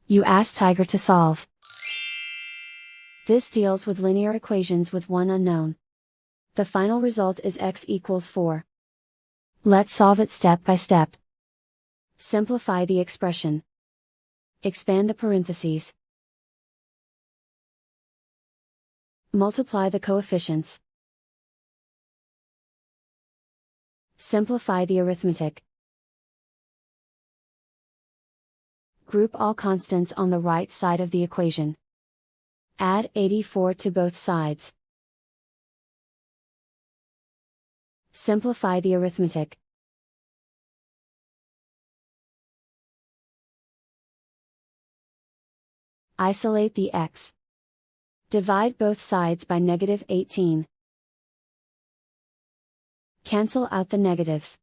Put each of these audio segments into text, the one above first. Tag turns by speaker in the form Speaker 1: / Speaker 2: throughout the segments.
Speaker 1: You ask Tiger to solve. This deals with linear equations with one unknown. The final result is x equals 4. Let's solve it step by step. Simplify the expression. Expand the parentheses. Multiply the coefficients. Simplify the arithmetic. Group all constants on the right side of the equation. Add 84 to both sides. Simplify the arithmetic. Isolate the x. Divide both sides by -18. Cancel out the negatives.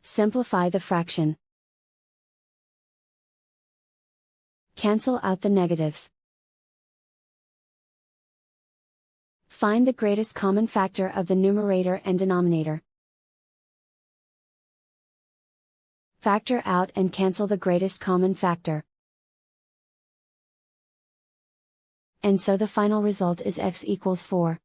Speaker 1: Simplify the fraction. Cancel out the negatives. Find the greatest common factor of the numerator and denominator. Factor out and cancel the greatest common factor. And so the final result is x equals 4.